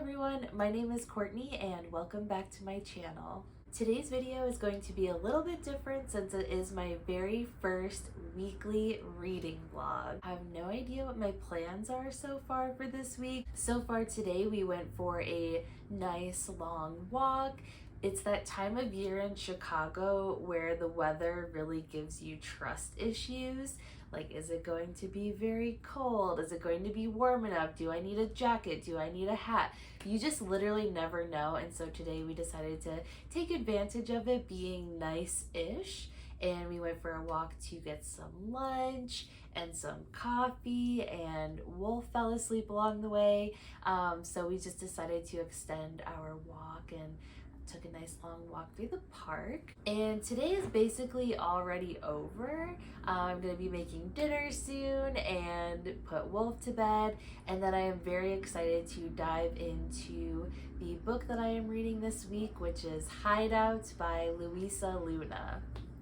everyone, my name is Courtney and welcome back to my channel. Today's video is going to be a little bit different since it is my very first weekly reading vlog. I have no idea what my plans are so far for this week. So far today we went for a nice long walk. It's that time of year in Chicago where the weather really gives you trust issues. Like, is it going to be very cold? Is it going to be warm enough? Do I need a jacket? Do I need a hat? You just literally never know. And so today we decided to take advantage of it being nice-ish. And we went for a walk to get some lunch and some coffee, and Wolf fell asleep along the way. So we just decided to extend our walk and took a nice long walk through the park. And today is basically already over. I'm gonna be making dinner soon and put Wolf to bed, and then I am very excited to dive into the book that I am reading this week, which is Hideout by Louisa.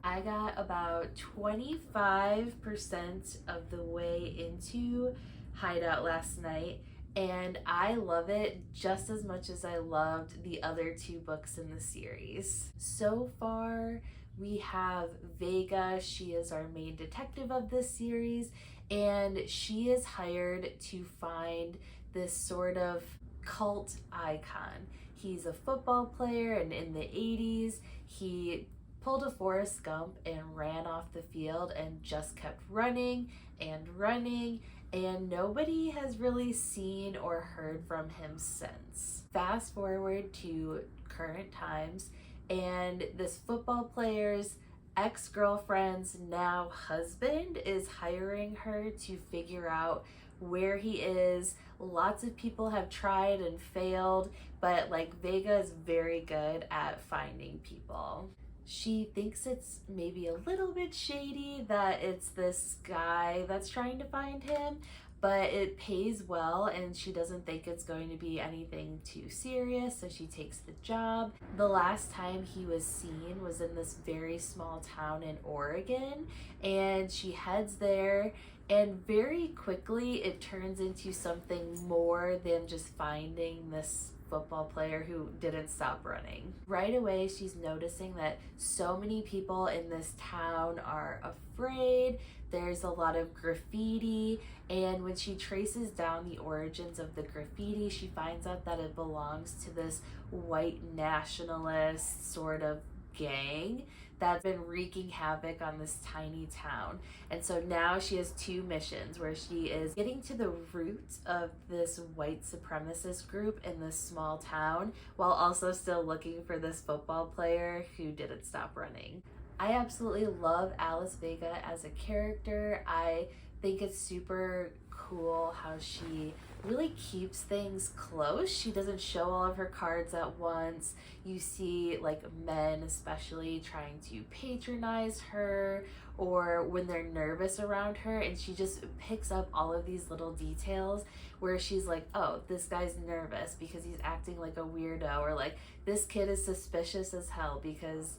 I got about 25% of the way into Hideout last night, and I love it just as much as I loved the other two books in the series. So far, we have Vega. She is our main detective of this series, and she is hired to find this sort of cult icon. He's a football player, and in the 80s, he pulled a Forrest Gump and ran off the field and just kept running and running, and nobody has really seen or heard from him since. Fast forward to current times, and this football player's ex-girlfriend's now husband is hiring her to figure out where he is. Lots of people have tried and failed, but Vega is very good at finding people. She thinks it's maybe a little bit shady that it's this guy that's trying to find him, but it pays well and she doesn't think it's going to be anything too serious, so she takes the job. The last time he was seen was in this very small town in Oregon, and she heads there, and very quickly it turns into something more than just finding this football player who didn't stop running. Right away, she's noticing that so many people in this town are afraid. There's a lot of graffiti, and when she traces down the origins of the graffiti, she finds out that it belongs to this white nationalist sort of gang that's been wreaking havoc on this tiny town. And so now she has two missions where she is getting to the root of this white supremacist group in this small town while also still looking for this football player who didn't stop running. I absolutely love Alice Vega as a character. I think it's super cool how she really keeps things close. She doesn't show all of her cards at once. You see men especially trying to patronize her or when they're nervous around her, and she just picks up all of these little details where she's like, oh, this guy's nervous because he's acting like a weirdo, or this kid is suspicious as hell because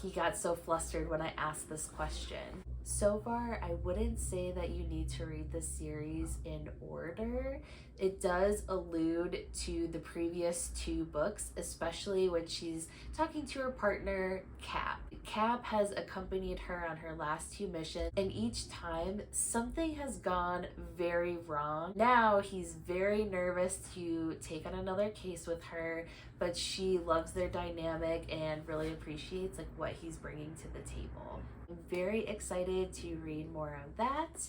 he got so flustered when I asked this question. So far, I wouldn't say that you need to read the series in order. It does allude to the previous two books, especially when she's talking to her partner, Cap. Cap has accompanied her on her last two missions, and each time something has gone very wrong. Now he's very nervous to take on another case with her, but she loves their dynamic and really appreciates what he's bringing to the table. I'm very excited to read more of that.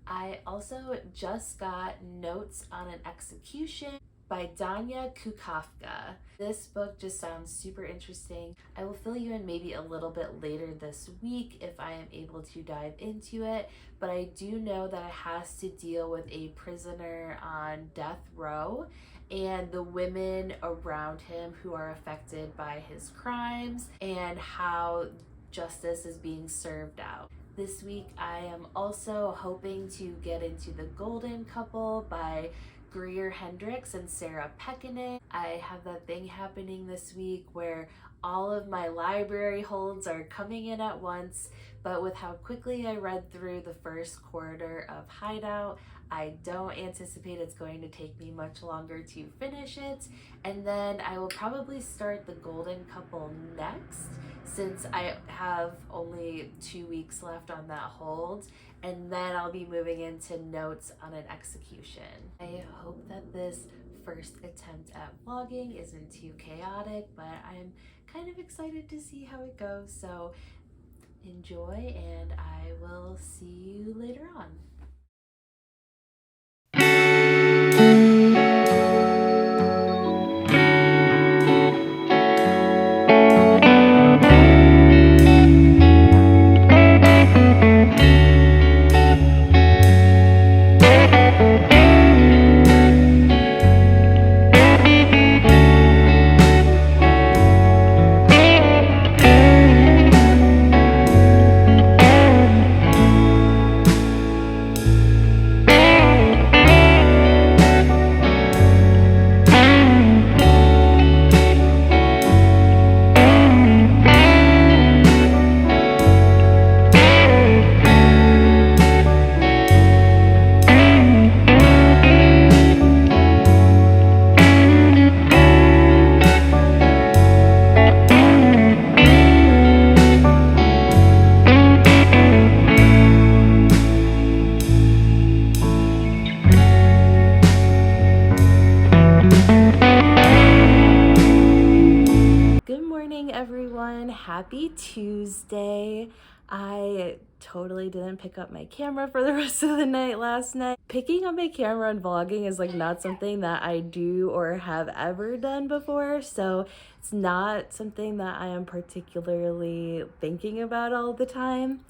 I also just got Notes on an Execution by Danya Kukafka. This book just sounds super interesting. I will fill you in maybe a little bit later this week if I am able to dive into it, but I do know that it has to deal with a prisoner on death row and the women around him who are affected by his crimes and how justice is being served out. This week I am also hoping to get into The Golden Couple by Greer Hendricks and Sarah Pekkanen. I have that thing happening this week where all of my library holds are coming in at once, but with how quickly I read through the first quarter of Hideout, I don't anticipate it's going to take me much longer to finish it. And then I will probably start The Golden Couple next, since I have only 2 weeks left on that hold. And then I'll be moving into Notes on an Execution. I hope that this first attempt at vlogging isn't too chaotic, but I'm kind of excited to see how it goes. So enjoy, and I will see you later on. Good morning, everyone. Happy Tuesday. I totally didn't pick up my camera for the rest of the night last night. Picking up my camera and vlogging is like not something that I do or have ever done before, so it's not something that I am particularly thinking about all the time.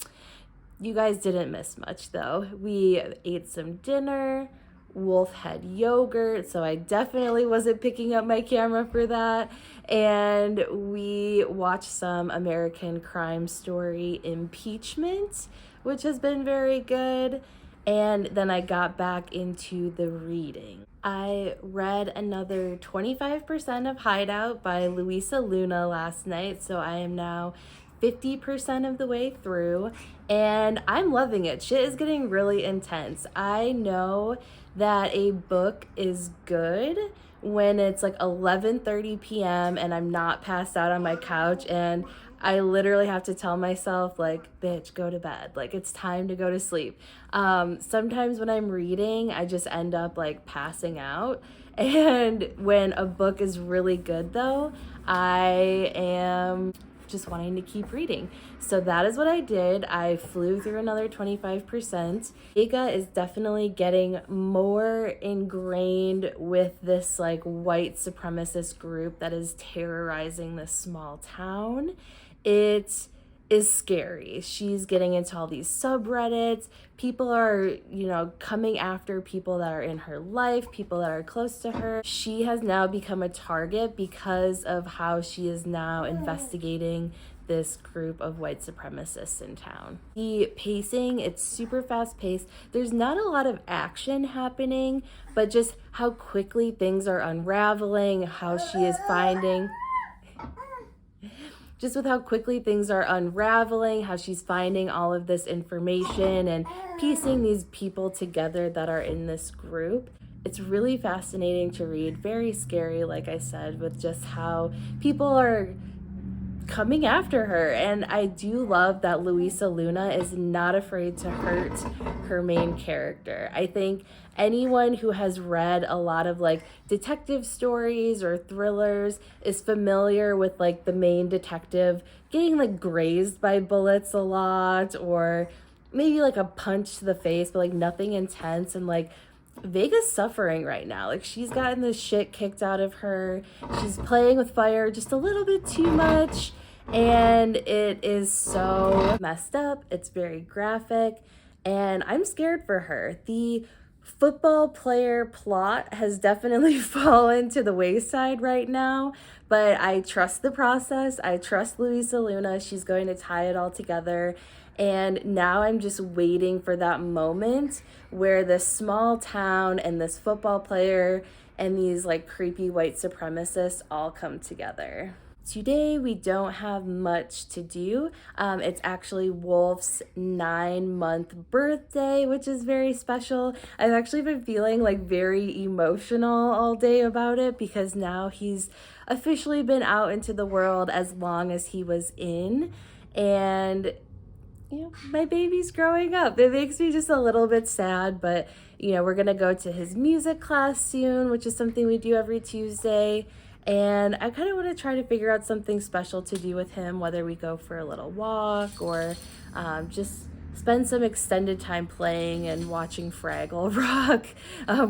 You guys didn't miss much though. We ate some dinner. Wolf had yogurt, so I definitely wasn't picking up my camera for that. And we watched some American Crime Story Impeachment, which has been very good. And then I got back into the reading. I read another 25% of Hideout by Louisa last night, so I am now 50% of the way through, and I'm loving it. Shit is getting really intense. I know that a book is good when it's like 11:30 p.m. and I'm not passed out on my couch, and I literally have to tell myself, like, bitch, go to bed. Like, it's time to go to sleep. Sometimes when I'm reading, I just end up like passing out. And when a book is really good, though, I am just wanting to keep reading. So that is what I did. I flew through another 25%. Vega is definitely getting more ingrained with this like white supremacist group that is terrorizing this small town. It is scary. She's getting into all these subreddits. People are, coming after people that are in her life, people that are close to her. She has now become a target because of how she is now investigating this group of white supremacists in town. The pacing, it's super fast paced. There's not a lot of action happening, but just how quickly things are unraveling, how she is finding... Just with how quickly things are unraveling, how she's finding all of this information and piecing these people together that are in this group. It's really fascinating to read, very scary, like I said, with just how people are coming after her. And I do love that Louisa is not afraid to hurt her main character. I think anyone who has read a lot of like detective stories or thrillers is familiar with like the main detective getting like grazed by bullets a lot, or maybe like a punch to the face, but like nothing intense. And like Vega's suffering right now. Like, she's gotten the shit kicked out of her. She's playing with fire just a little bit too much, and it is so messed up. It's very graphic, and I'm scared for her. The football player plot has definitely fallen to the wayside right now, but I trust the process. I trust Louisa. She's going to tie it all together. And now I'm just waiting for that moment where this small town and this football player and these like creepy white supremacists all come together. Today we don't have much to do. It's actually Wolf's 9-month birthday, which is very special. I've actually been feeling like very emotional all day about it because now he's officially been out into the world as long as he was in. And my baby's growing up. It makes me just a little bit sad, but we're gonna go to his music class soon, which is something we do every Tuesday. And I kind of want to try to figure out something special to do with him, whether we go for a little walk or just spend some extended time playing and watching Fraggle Rock,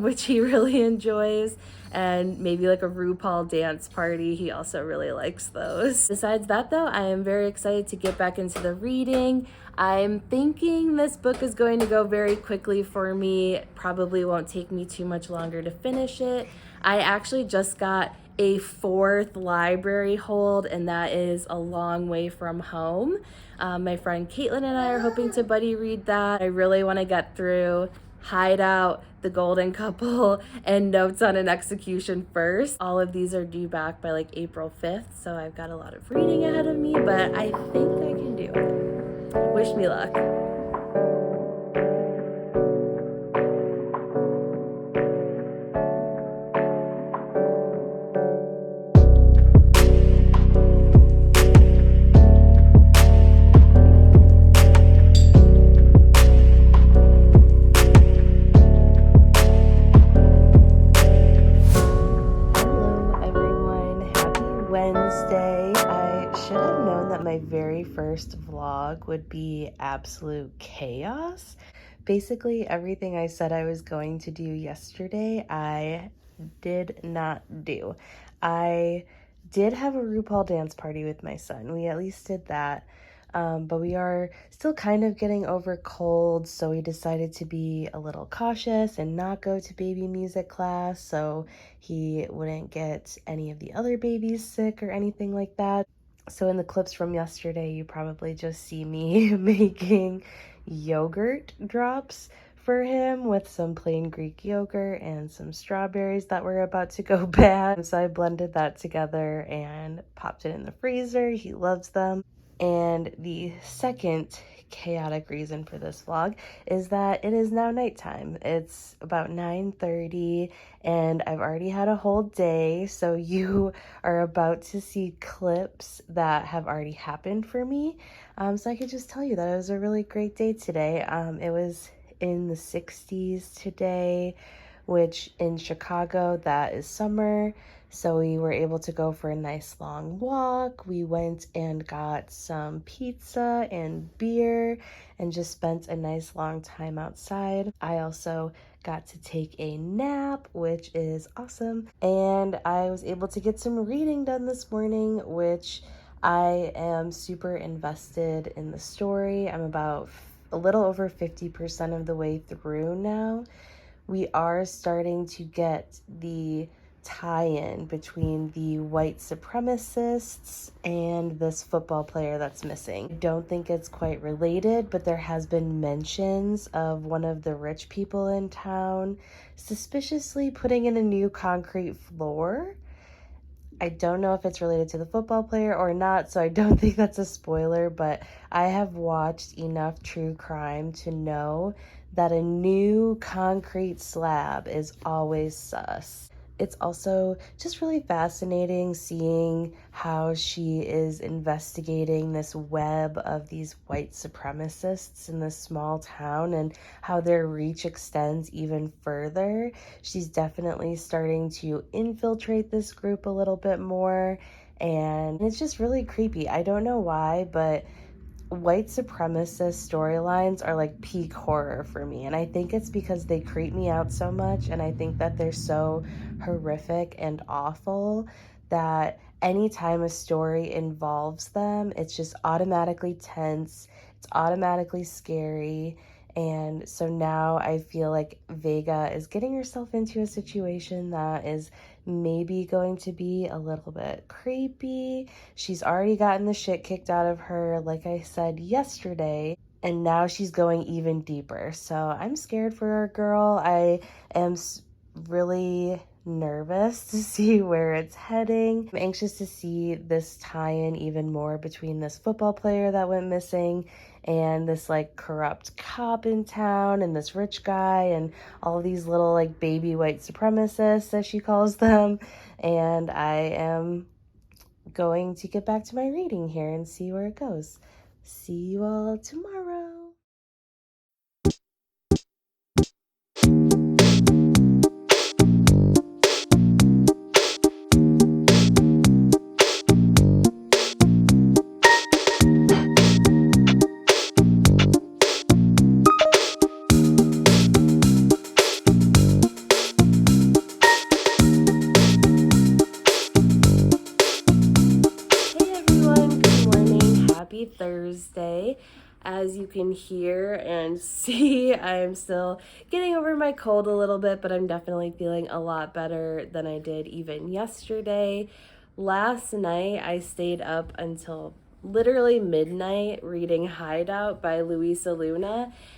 which he really enjoys, and maybe like a RuPaul dance party. He also really likes those. Besides that, though, I am very excited to get back into the reading. I'm thinking this book is going to go very quickly for me. It probably won't take me too much longer to finish it. I actually just got a 4th library hold, and that is a long way from home. My friend Caitlin and I are hoping to buddy read that. I really want to get through Hideout, The Golden Couple, and Notes on an Execution first. All of these are due back by like April 5th, so I've got a lot of reading ahead of me, but I think I can do it. Wish me luck. First vlog would be absolute chaos. Basically, everything I said I was going to do yesterday, I did not do. I did have a RuPaul dance party with my son. We at least did that. But we are still kind of getting over colds, so we decided to be a little cautious and not go to baby music class so he wouldn't get any of the other babies sick or anything like that. So in the clips from yesterday, you probably just see me making yogurt drops for him with some plain Greek yogurt and some strawberries that were about to go bad. So I blended that together and popped it in the freezer. He loves them. And the second chaotic reason for this vlog is that it is now nighttime. It's about 9:30 and I've already had a whole day, so you are about to see clips that have already happened for me. So I could just tell you that it was a really great day today. It was in the 60s today, which in Chicago, that is summer. So we were able to go for a nice long walk. We went and got some pizza and beer and just spent a nice long time outside. I also got to take a nap, which is awesome. And I was able to get some reading done this morning, which I am super invested in the story. I'm about a little over 50% of the way through now. We are starting to get the tie-in between the white supremacists and this football player that's missing. I don't think it's quite related, but there has been mentions of one of the rich people in town suspiciously putting in a new concrete floor. I don't know if it's related to the football player or not, so I don't think that's a spoiler, but I have watched enough true crime to know that a new concrete slab is always sus. It's also just really fascinating seeing how she is investigating this web of these white supremacists in this small town and how their reach extends even further. She's definitely starting to infiltrate this group a little bit more, and it's just really creepy. I don't know why, but white supremacist storylines are like peak horror for me, and I think it's because they creep me out so much, and I think that they're so horrific and awful that anytime a story involves them, it's just automatically tense, it's automatically scary. And so now I feel like Vega is getting herself into a situation that is maybe going to be a little bit creepy. She's already gotten the shit kicked out of her, like I said yesterday, and now she's going even deeper. So I'm scared for her, girl. I am really nervous to see where it's heading. I'm anxious to see this tie-in even more between this football player that went missing and this like corrupt cop in town and this rich guy and all these little like baby white supremacists, as she calls them. And I am going to get back to my reading here and see where it goes. See you all tomorrow. Thursday. As you can hear and see, I'm still getting over my cold a little bit, but I'm definitely feeling a lot better than I did even yesterday. Last night, I stayed up until literally midnight reading Hideout by Louisa,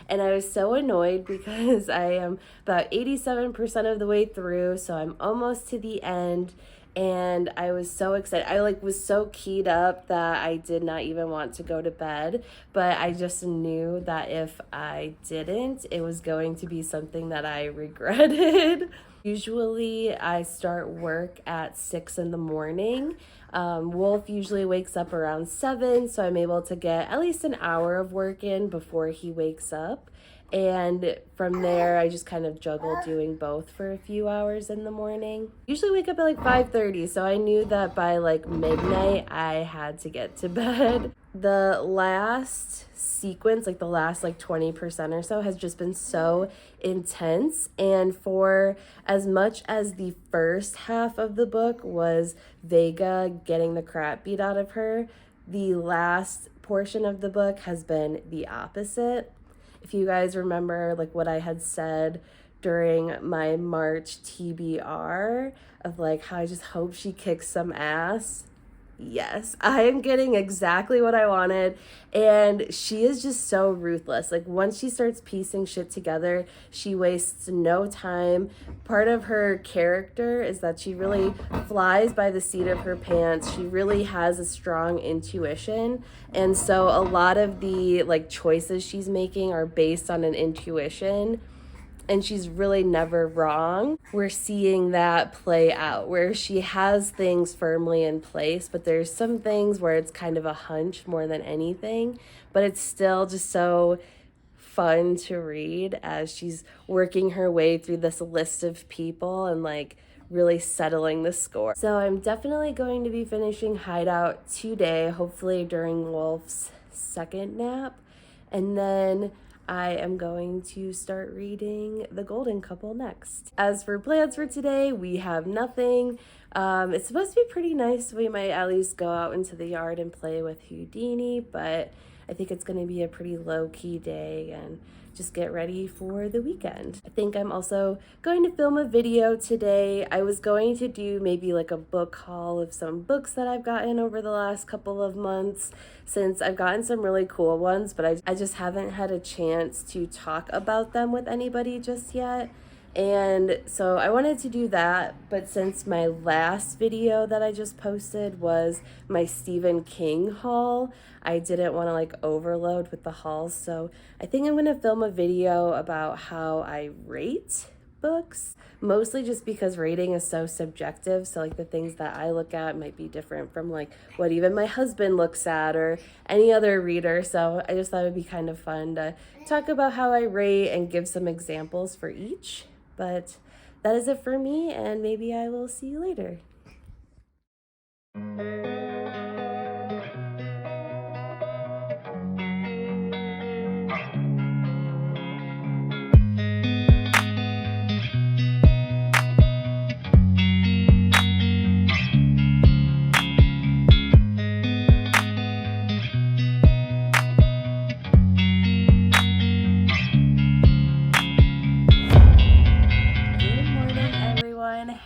and I was so annoyed because I am about 87% of the way through, so I'm almost to the end. And I was so excited. I was so keyed up that I did not even want to go to bed, but I just knew that if I didn't, it was going to be something that I regretted. Usually I start work at 6 in the morning. Wolf usually wakes up around 7, so I'm able to get at least an hour of work in before he wakes up. And from there, I just kind of juggle doing both for a few hours in the morning. Usually wake up at like 5:30, so I knew that by like midnight, I had to get to bed. The last sequence, like the last like 20% or so, has just been so intense. And for as much as the first half of the book was Vega getting the crap beat out of her, the last portion of the book has been the opposite. If you guys remember like what I had said during my March TBR of like how I just hope she kicks some ass. Yes, I am getting exactly what I wanted, and she is just so ruthless. Like once she starts piecing shit together, she wastes no time. Part of her character is that she really flies by the seat of her pants. She really has a strong intuition, and so a lot of the like choices she's making are based on an intuition. And she's really never wrong. We're seeing that play out where she has things firmly in place, but there's some things where it's kind of a hunch more than anything, but it's still just so fun to read as she's working her way through this list of people and like really settling the score. So I'm definitely going to be finishing Hideout today, hopefully during Wolf's second nap. And then I am going to start reading The Golden Couple next. As for plans for today, we have nothing. It's supposed to be pretty nice. We might at least go out into the yard and play with Houdini, but I think it's going to be a pretty low-key day and just get ready for the weekend. I think I'm also going to film a video today. I was going to do maybe like a book haul of some books that I've gotten over the last couple of months, since I've gotten some really cool ones, but I just haven't had a chance to talk about them with anybody just yet. And so I wanted to do that, but since my last video that I just posted was my Stephen King haul, I didn't want to like overload with the hauls. So I think I'm going to film a video about how I rate books, mostly just because rating is so subjective. So like the things that I look at might be different from like what even my husband looks at or any other reader. So I just thought it would be kind of fun to talk about how I rate and give some examples for each. But that is it for me, and maybe I will see you later.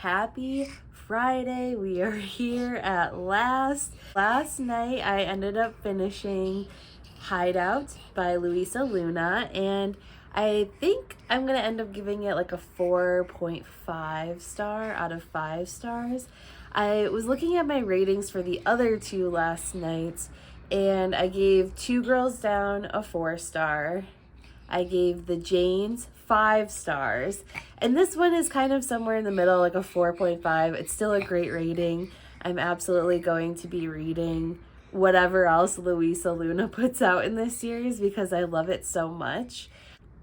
Happy Friday. We are here at last. Last night I ended up finishing Hideout by Louisa, and I think I'm going to end up giving it like a 4.5 star out of 5 stars. I was looking at my ratings for the other two last night, and I gave Two Girls Down a 4 star. I gave The Janes 5 stars. And this one is kind of somewhere in the middle, like a 4.5. It's still a great rating. I'm absolutely going to be reading whatever else Louisa Luna puts out in this series because I love it so much.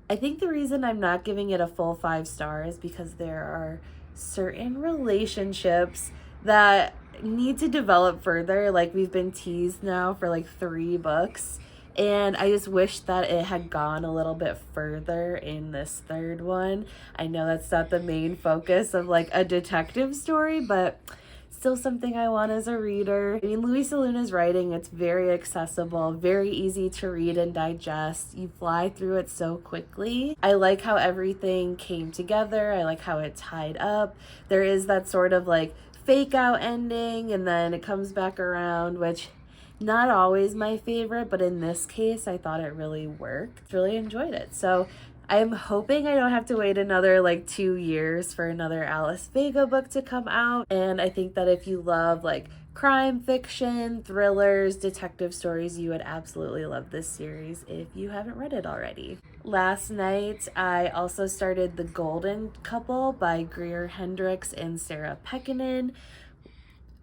I think the reason I'm not giving it a full 5 stars is because there are certain relationships that need to develop further. Like, we've been teased now for like 3 books, and I just wish that it had gone a little bit further in this third one. I know that's not the main focus of like a detective story, but still something I want as a reader. I mean, Louisa Luna's writing, it's very accessible, very easy to read and digest. You fly through it so quickly. I like how everything came together. I like how it tied up. There is that sort of like fake out ending, and then it comes back around, which not always my favorite, but in this case, I thought it really worked. Really enjoyed it. So I'm hoping I don't have to wait another like 2 years for another Alice Vega book to come out. And I think that if you love like crime fiction, thrillers, detective stories, you would absolutely love this series if you haven't read it already. Last night, I also started The Golden Couple by Greer Hendricks and Sarah Pekkanen.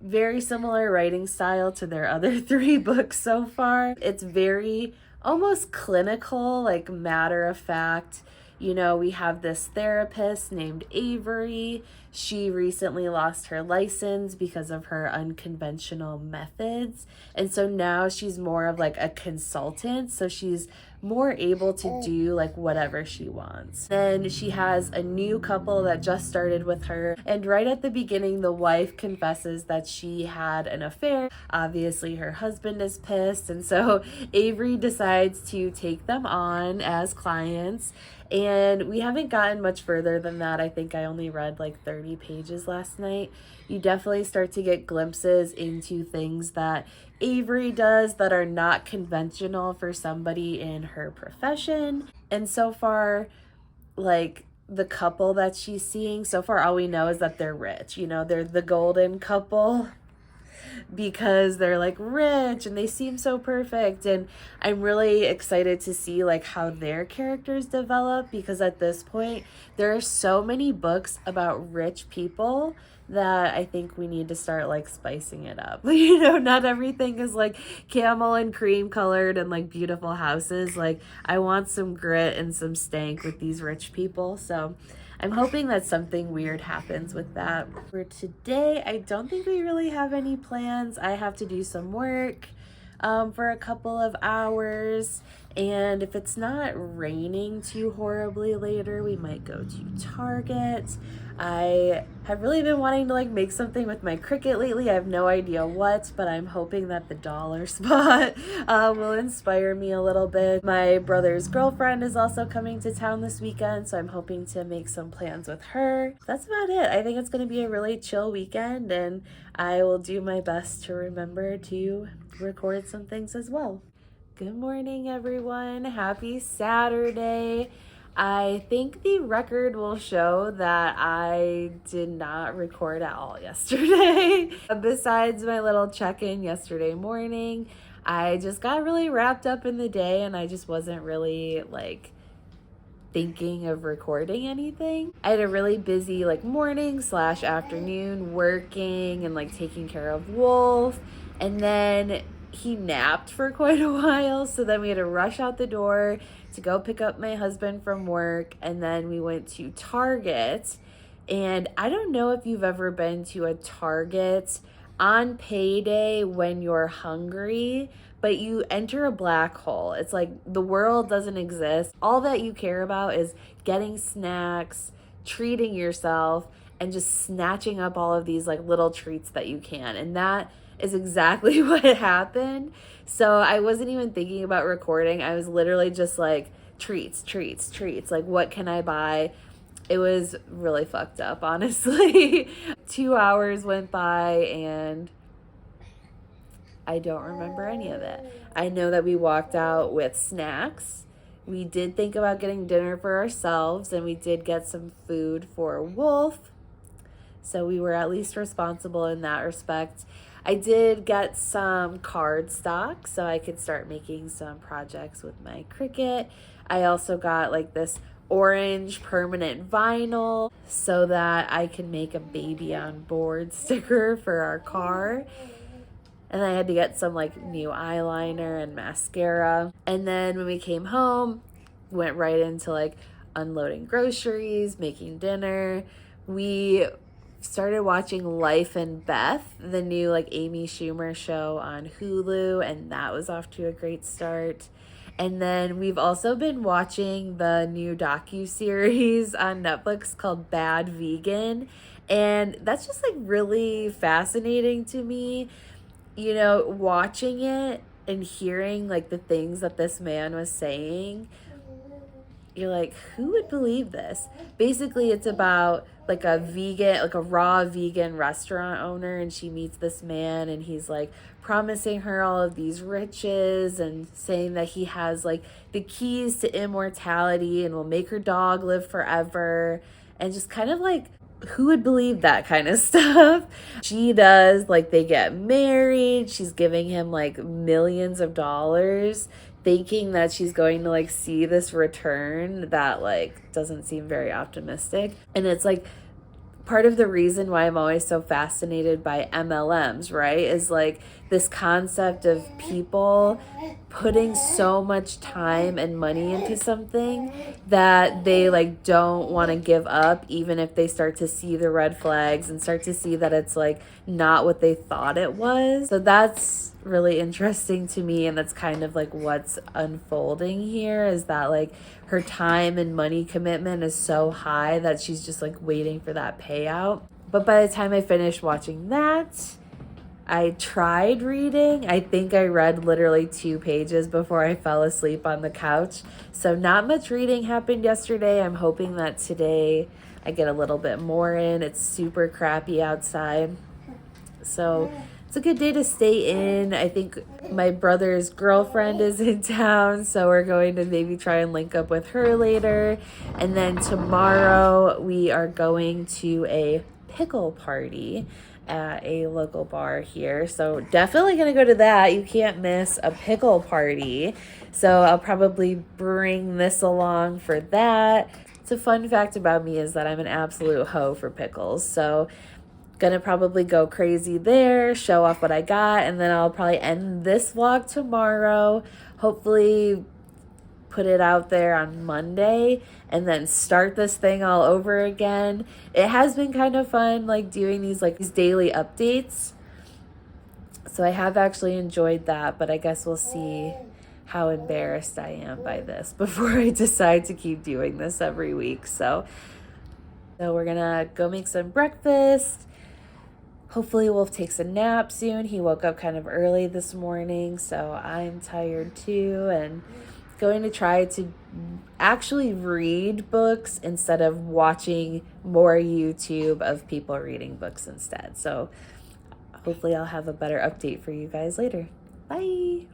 Very similar writing style to their other 3 books so far. It's very almost clinical, like matter of fact. You know, we have this therapist named Avery. She recently lost her license because of her unconventional methods. And so now she's more of like a consultant. So she's more able to do like whatever she wants. Then she has a new couple that just started with her. And right at the beginning, the wife confesses that she had an affair. Obviously, her husband is pissed. And so Avery decides to take them on as clients. And we haven't gotten much further than that. I think I only read like 30 pages last night. You definitely start to get glimpses into things that Avery does that are not conventional for somebody in her profession. And so far, like the couple that she's seeing, so far all we know is that they're rich. You know, they're the golden couple because they're like rich and they seem so perfect, and I'm really excited to see like how their characters develop, because at this point there are so many books about rich people that I think we need to start like spicing it up. You know, not everything is like camel and cream colored and like beautiful houses. Like, I want some grit and some stank with these rich people. So I'm hoping that something weird happens with that. For today, I don't think we really have any plans. I have to do some work for a couple of hours. And if it's not raining too horribly later, we might go to Target. I have really been wanting to like make something with my Cricut lately. I have no idea what, but I'm hoping that the dollar spot will inspire me a little bit. My brother's girlfriend is also coming to town this weekend, so I'm hoping to make some plans with her. That's about it. I think it's going to be a really chill weekend, and I will do my best to remember to record some things as well. Good morning, everyone. Happy Saturday. I think the record will show that I did not record at all yesterday. Besides my little check-in yesterday morning, I just got really wrapped up in the day, and I just wasn't really like thinking of recording anything. I had a really busy like morning / afternoon working and like taking care of Wolf, and then he napped for quite a while, so then we had to rush out the door to go pick up my husband from work, and then we went to Target. And I don't know if you've ever been to a Target on payday when you're hungry, but you enter a black hole. It's like the world doesn't exist. All that you care about is getting snacks, treating yourself, and just snatching up all of these like little treats that you can. And that is exactly what happened. So I wasn't even thinking about recording. I was literally just like, treats. Like, what can I buy? It was really fucked up, honestly. 2 hours went by and I don't remember any of it. I know that we walked out with snacks We did think about getting dinner for ourselves, and we did get some food for Wolf. So we were at least responsible in that respect. I did get some card stock so I could start making some projects with my Cricut. I also got like this orange permanent vinyl so that I can make a baby on board sticker for our car. And I had to get some like new eyeliner and mascara. And then when we came home, went right into like unloading groceries, making dinner. We started watching Life and Beth, the new like Amy Schumer show on Hulu, and that was off to a great start. And then we've also been watching the new docuseries on Netflix called Bad Vegan, and that's just like really fascinating to me. You know, watching it and hearing like the things that this man was saying, you're like, who would believe this? Basically, it's about like a vegan, like a raw vegan restaurant owner, and she meets this man, and he's like promising her all of these riches and saying that he has like the keys to immortality and will make her dog live forever, and just kind of like, who would believe that kind of stuff? She does. Like, they get married. She's giving him like millions of dollars, thinking that she's going to like see this return that like doesn't seem very optimistic. And it's like part of the reason why I'm always so fascinated by MLMs, right? Is like this concept of people putting so much time and money into something that they like don't want to give up, even if they start to see the red flags and start to see that it's like not what they thought it was. So that's really interesting to me, and that's kind of like what's unfolding here, is that like her time and money commitment is so high that she's just like waiting for that payout. But by the time I finished watching that, I tried reading. I think I read literally 2 pages before I fell asleep on the couch. So not much reading happened yesterday. I'm hoping that today I get a little bit more in. It's super crappy outside, so it's a good day to stay in. I think my brother's girlfriend is in town, so we're going to maybe try and link up with her later. And then tomorrow we are going to a pickle party at a local bar here. So definitely going to go to that. You can't miss a pickle party. So I'll probably bring this along for that. It's a fun fact about me is that I'm an absolute hoe for pickles. So gonna probably go crazy there, show off what I got, and then I'll probably end this vlog tomorrow. Hopefully put it out there on Monday and then start this thing all over again. It has been kind of fun like doing these daily updates. So I have actually enjoyed that, but I guess we'll see how embarrassed I am by this before I decide to keep doing this every week. So we're gonna go make some breakfast. Hopefully Wolf takes a nap soon. He woke up kind of early this morning, so I'm tired too, and going to try to actually read books instead of watching more YouTube of people reading books instead. So hopefully I'll have a better update for you guys later. Bye.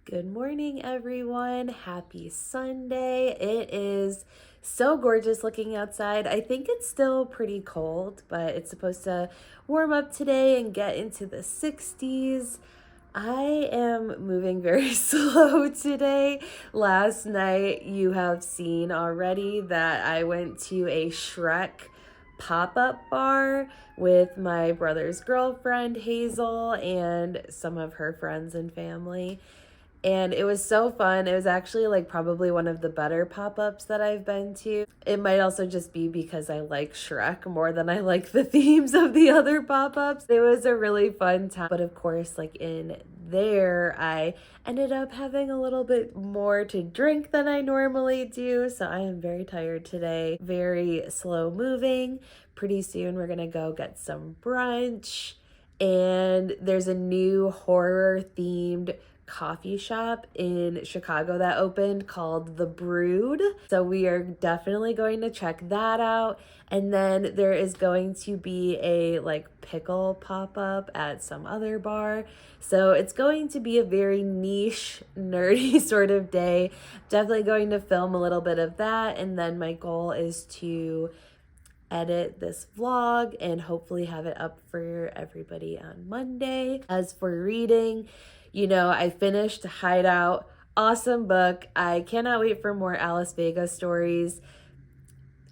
Good morning, everyone. Happy Sunday. It is so gorgeous looking outside. I think it's still pretty cold, but it's supposed to warm up today and get into the 60s. I am moving very slow today. Last night, you have seen already that I went to a Shrek pop-up bar with my brother's girlfriend, Hazel, and some of her friends and family. and it was so fun. It was actually like probably one of the better pop-ups that I've been to. It might also just be because I like Shrek more than I like the themes of the other pop-ups. It was a really fun time. But of course, like in there, I ended up having a little bit more to drink than I normally do. So I am very tired today, very slow moving. Pretty soon we're gonna go get some brunch. And there's a new horror themed coffee shop in Chicago that opened called The Brood. So we are definitely going to check that out. And then there is going to be a like pickle pop-up at some other bar. So it's going to be a very niche, nerdy sort of day. Definitely going to film a little bit of that. And then my goal is to edit this vlog and hopefully have it up for everybody on Monday. As for reading, you know, I finished Hideout. Awesome book. I cannot wait for more Alice Vega stories.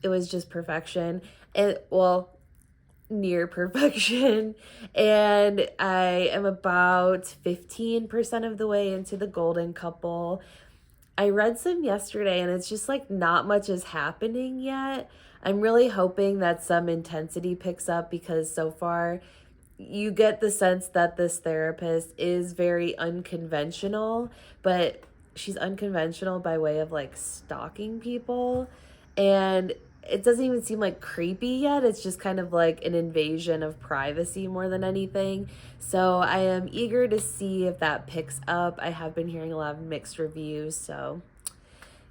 It was just perfection. And well, near perfection. And I am about 15% of the way into The Golden Couple. I read some yesterday and it's just like not much is happening yet. I'm really hoping that some intensity picks up because so far you get the sense that this therapist is very unconventional, but she's unconventional by way of like stalking people. And it doesn't even seem like creepy yet. It's just kind of like an invasion of privacy more than anything. So I am eager to see if that picks up. I have been hearing a lot of mixed reviews, so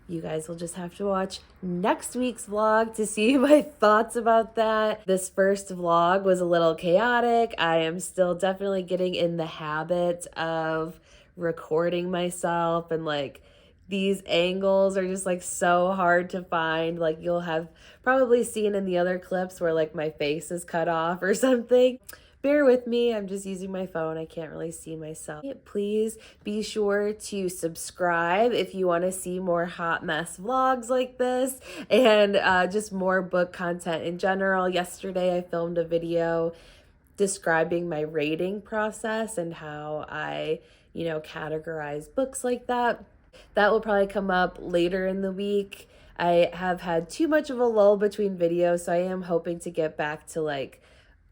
you guys will just have to watch next week's vlog to see my thoughts about that. This first vlog was a little chaotic. I am still definitely getting in the habit of recording myself, and like these angles are just like so hard to find. Like you'll have probably seen in the other clips where like my face is cut off or something. Bear with me, I'm just using my phone. I can't really see myself. Please be sure to subscribe if you want to see more hot mess vlogs like this and just more book content in general. Yesterday I filmed a video describing my rating process and how I, you know, categorize books like that. That will probably come up later in the week. I have had too much of a lull between videos, so I am hoping to get back to like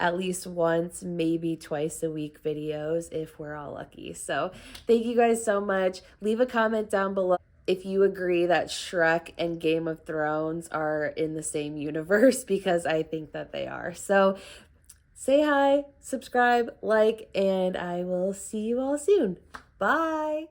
at least once, maybe twice a week videos if we're all lucky. So thank you guys so much. Leave a comment down below if you agree that Shrek and Game of Thrones are in the same universe, because I think that they are. So say hi, subscribe, like, and I will see you all soon. Bye.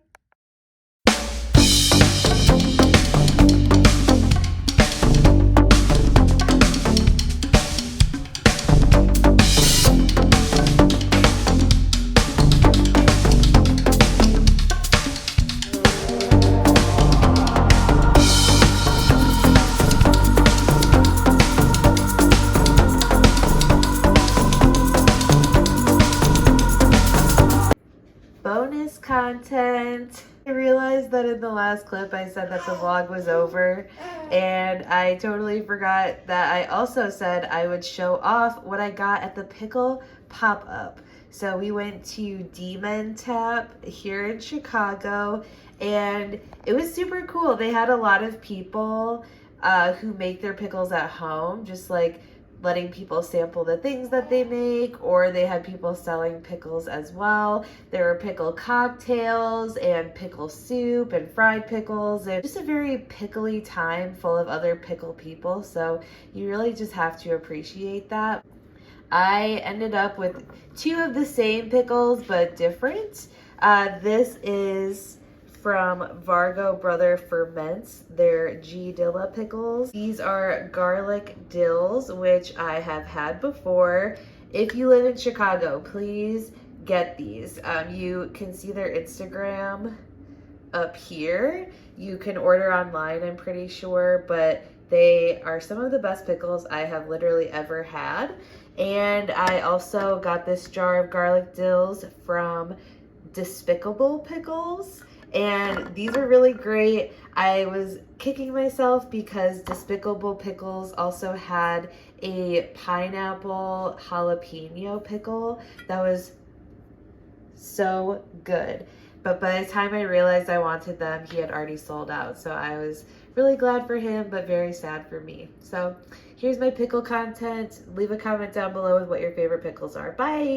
Bonus content. I realized that in the last clip I said that the vlog was over, and I totally forgot that I also said I would show off what I got at the pickle pop-up. So we went to Demon Tap here in Chicago, and it was super cool. They had a lot of people who make their pickles at home, just like letting people sample the things that they make, or they had people selling pickles as well. There were pickle cocktails and pickle soup and fried pickles, and just a very pickly time full of other pickle people. So you really just have to appreciate that. I ended up with two of the same pickles but different. This is from Vargo Brother Ferments, their G Dilla pickles. These are garlic dills, which I have had before. If you live in Chicago, please get these. You can see their Instagram up here. You can order online, I'm pretty sure, but they are some of the best pickles I have literally ever had. And I also got this jar of garlic dills from Despicable Pickles, and these are really great. I was kicking myself because Despicable Pickles also had a pineapple jalapeno pickle that was so good. But by the time I realized I wanted them, he had already sold out. So I was really glad for him, but very sad for me. So here's my pickle content. Leave a comment down below with what your favorite pickles are. Bye!